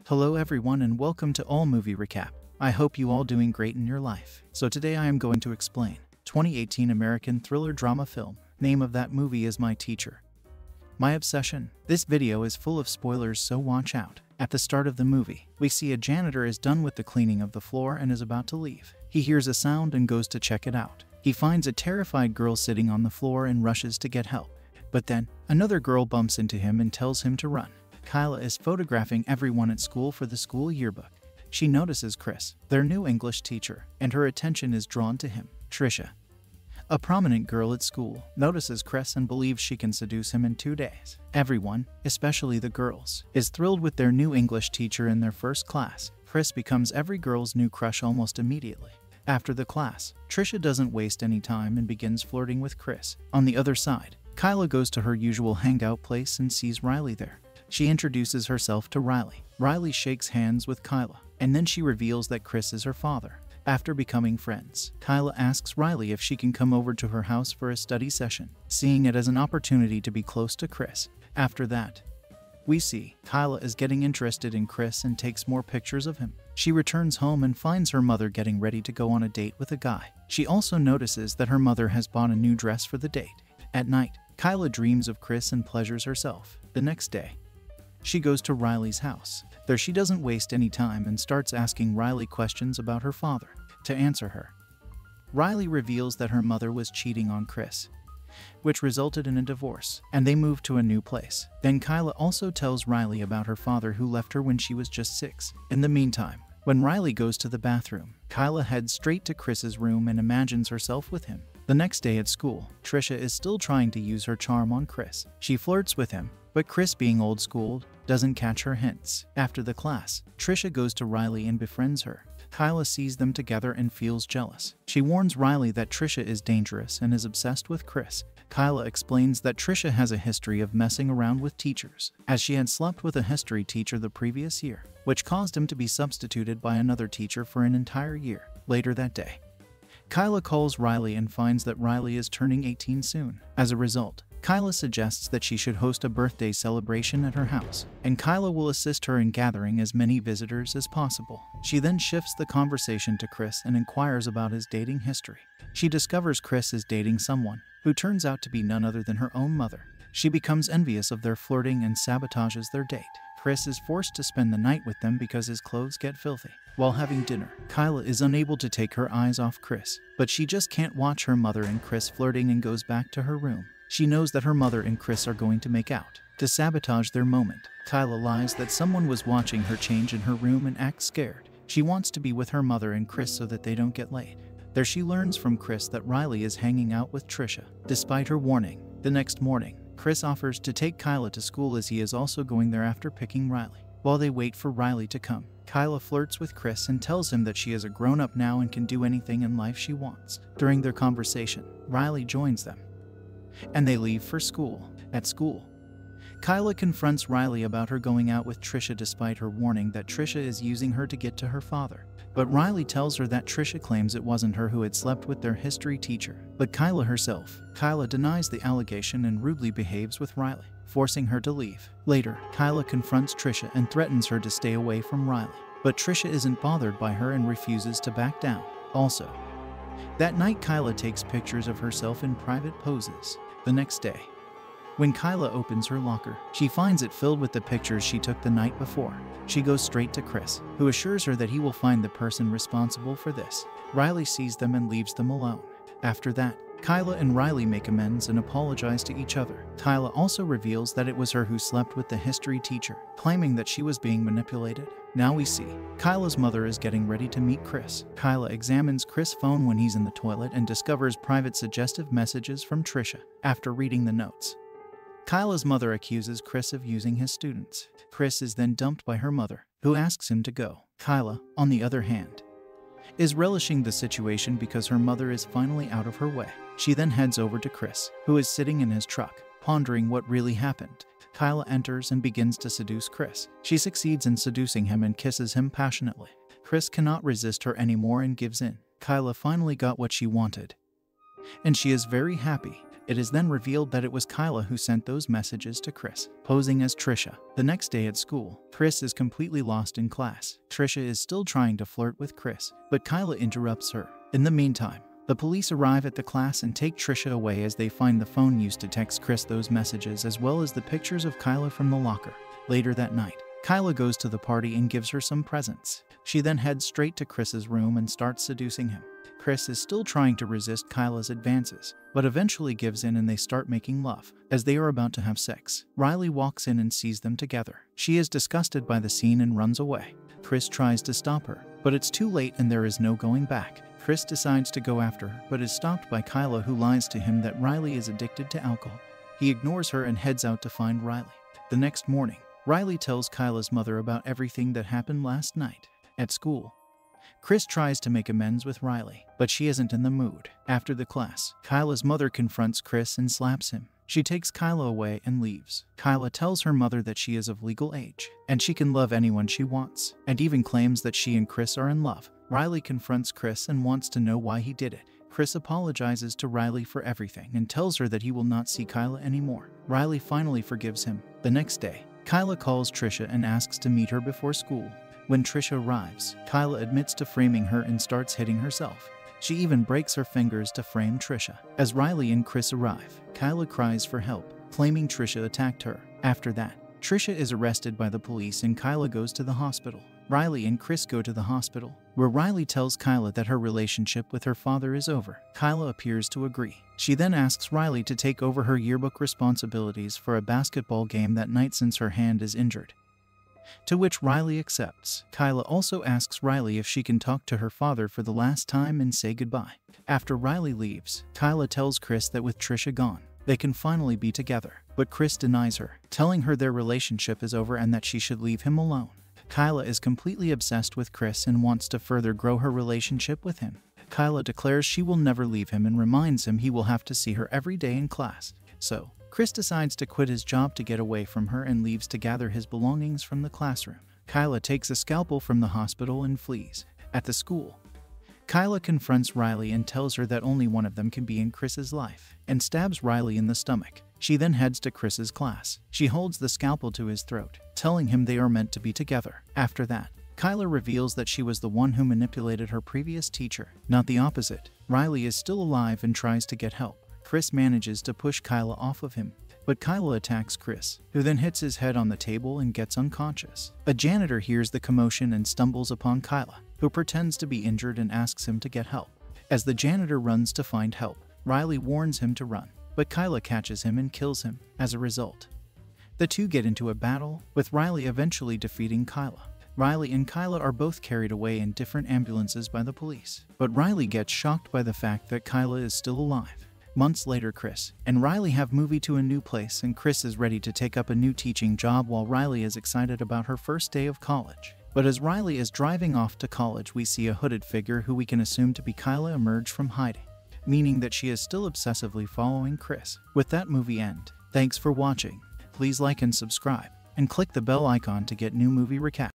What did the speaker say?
Hello everyone and welcome to All Movie Recap. I hope you all doing great in your life. So today I am going to explain 2018 American thriller drama film. Name of that movie is My Teacher. My Obsession. This video is full of spoilers, so watch out. At the start of the movie, we see a janitor is done with the cleaning of the floor and is about to leave. He hears a sound and goes to check it out. He finds a terrified girl sitting on the floor and rushes to get help. But then, another girl bumps into him and tells him to run. Kyla is photographing everyone at school for the school yearbook. She notices Chris, their new English teacher, and her attention is drawn to him. Trisha, a prominent girl at school, notices Chris and believes she can seduce him in 2 days. Everyone, especially the girls, is thrilled with their new English teacher in their first class. Chris becomes every girl's new crush almost immediately. After the class, Trisha doesn't waste any time and begins flirting with Chris. On the other side, Kyla goes to her usual hangout place and sees Riley there. She introduces herself to Riley. Riley shakes hands with Kyla, and then she reveals that Chris is her father. After becoming friends, Kyla asks Riley if she can come over to her house for a study session, seeing it as an opportunity to be close to Chris. After that, we see Kyla is getting interested in Chris and takes more pictures of him. She returns home and finds her mother getting ready to go on a date with a guy. She also notices that her mother has bought a new dress for the date. At night, Kyla dreams of Chris and pleasures herself. The next day, she goes to Riley's house. There she doesn't waste any time and starts asking Riley questions about her father. To answer her, Riley reveals that her mother was cheating on Chris, which resulted in a divorce, and they moved to a new place. Then Kyla also tells Riley about her father who left her when she was just 6. In the meantime, when Riley goes to the bathroom, Kyla heads straight to Chris's room and imagines herself with him. The next day at school, Trisha is still trying to use her charm on Chris. She flirts with him, but Chris, being old school, doesn't catch her hints. After the class, Trisha goes to Riley and befriends her. Kyla sees them together and feels jealous. She warns Riley that Trisha is dangerous and is obsessed with Chris. Kyla explains that Trisha has a history of messing around with teachers, as she had slept with a history teacher the previous year, which caused him to be substituted by another teacher for an entire year. Later that day, Kyla calls Riley and finds that Riley is turning 18 soon. As a result, Kyla suggests that she should host a birthday celebration at her house, and Kyla will assist her in gathering as many visitors as possible. She then shifts the conversation to Chris and inquires about his dating history. She discovers Chris is dating someone who turns out to be none other than her own mother. She becomes envious of their flirting and sabotages their date. Chris is forced to spend the night with them because his clothes get filthy. While having dinner, Kyla is unable to take her eyes off Chris, but she just can't watch her mother and Chris flirting and goes back to her room. She knows that her mother and Chris are going to make out. To sabotage their moment, Kyla lies that someone was watching her change in her room and acts scared. She wants to be with her mother and Chris so that they don't get laid. There she learns from Chris that Riley is hanging out with Trisha. Despite her warning, the next morning, Chris offers to take Kyla to school as he is also going there after picking Riley. While they wait for Riley to come, Kyla flirts with Chris and tells him that she is a grown-up now and can do anything in life she wants. During their conversation, Riley joins them, and they leave for school. At school, Kyla confronts Riley about her going out with Trisha despite her warning that Trisha is using her to get to her father. But Riley tells her that Trisha claims it wasn't her who had slept with their history teacher, but Kyla herself. Kyla denies the allegation and rudely behaves with Riley, forcing her to leave. Later, Kyla confronts Trisha and threatens her to stay away from Riley, but Trisha isn't bothered by her and refuses to back down. Also, that night Kyla takes pictures of herself in private poses. The next day, when Kyla opens her locker, she finds it filled with the pictures she took the night before. She goes straight to Chris, who assures her that he will find the person responsible for this. Riley sees them and leaves them alone. After that, Kyla and Riley make amends and apologize to each other. Kyla also reveals that it was her who slept with the history teacher, claiming that she was being manipulated. Now we see Kyla's mother is getting ready to meet Chris. Kyla examines Chris' phone when he's in the toilet and discovers private suggestive messages from Trisha. After reading the notes, Kyla's mother accuses Chris of using his students. Chris is then dumped by her mother, who asks him to go. Kyla, on the other hand, is relishing the situation because her mother is finally out of her way. She then heads over to Chris, who is sitting in his truck, pondering what really happened. Kyla enters and begins to seduce Chris. She succeeds in seducing him and kisses him passionately. Chris cannot resist her anymore and gives in. Kyla finally got what she wanted, and she is very happy. It is then revealed that it was Kyla who sent those messages to Chris, posing as Trisha. The next day at school, Chris is completely lost in class. Trisha is still trying to flirt with Chris, but Kyla interrupts her. In the meantime, the police arrive at the class and take Trisha away as they find the phone used to text Chris those messages as well as the pictures of Kyla from the locker. Later that night, Kyla goes to the party and gives her some presents. She then heads straight to Chris's room and starts seducing him. Chris is still trying to resist Kyla's advances, but eventually gives in and they start making love. As they are about to have sex, Riley walks in and sees them together. She is disgusted by the scene and runs away. Chris tries to stop her, but it's too late and there is no going back. Chris decides to go after her, but is stopped by Kyla, who lies to him that Riley is addicted to alcohol. He ignores her and heads out to find Riley. The next morning, Riley tells Kyla's mother about everything that happened last night. At school, Chris tries to make amends with Riley, but she isn't in the mood. After the class, Kyla's mother confronts Chris and slaps him. She takes Kyla away and leaves. Kyla tells her mother that she is of legal age, and she can love anyone she wants, and even claims that she and Chris are in love. Riley confronts Chris and wants to know why he did it. Chris apologizes to Riley for everything and tells her that he will not see Kyla anymore. Riley finally forgives him. The next day, Kyla calls Trisha and asks to meet her before school. When Trisha arrives, Kyla admits to framing her and starts hitting herself. She even breaks her fingers to frame Trisha. As Riley and Chris arrive, Kyla cries for help, claiming Trisha attacked her. After that, Trisha is arrested by the police and Kyla goes to the hospital. Riley and Chris go to the hospital, where Riley tells Kyla that her relationship with her father is over. Kyla appears to agree. She then asks Riley to take over her yearbook responsibilities for a basketball game that night since her hand is injured, to which Riley accepts. Kyla also asks Riley if she can talk to her father for the last time and say goodbye. After Riley leaves, Kyla tells Chris that with Trisha gone, they can finally be together, but Chris denies her, telling her their relationship is over and that she should leave him alone. Kyla is completely obsessed with Chris and wants to further grow her relationship with him. Kyla declares she will never leave him and reminds him he will have to see her every day in class. So, Chris decides to quit his job to get away from her and leaves to gather his belongings from the classroom. Kyla takes a scalpel from the hospital and flees. At the school, Kyla confronts Riley and tells her that only one of them can be in Chris's life, and stabs Riley in the stomach. She then heads to Chris's class. She holds the scalpel to his throat, telling him they are meant to be together. After that, Kyla reveals that she was the one who manipulated her previous teacher, not the opposite. Riley is still alive and tries to get help. Chris manages to push Kyla off of him, but Kyla attacks Chris, who then hits his head on the table and gets unconscious. A janitor hears the commotion and stumbles upon Kyla, who pretends to be injured and asks him to get help. As the janitor runs to find help, Riley warns him to run, but Kyla catches him and kills him. As a result, the two get into a battle, with Riley eventually defeating Kyla. Riley and Kyla are both carried away in different ambulances by the police, but Riley gets shocked by the fact that Kyla is still alive. Months later, Chris and Riley have moved to a new place and Chris is ready to take up a new teaching job while Riley is excited about her first day of college. But as Riley is driving off to college, we see a hooded figure who we can assume to be Kyla emerge from hiding, meaning that she is still obsessively following Chris. With that movie end, thanks for watching. Please like and subscribe, and click the bell icon to get new movie recaps.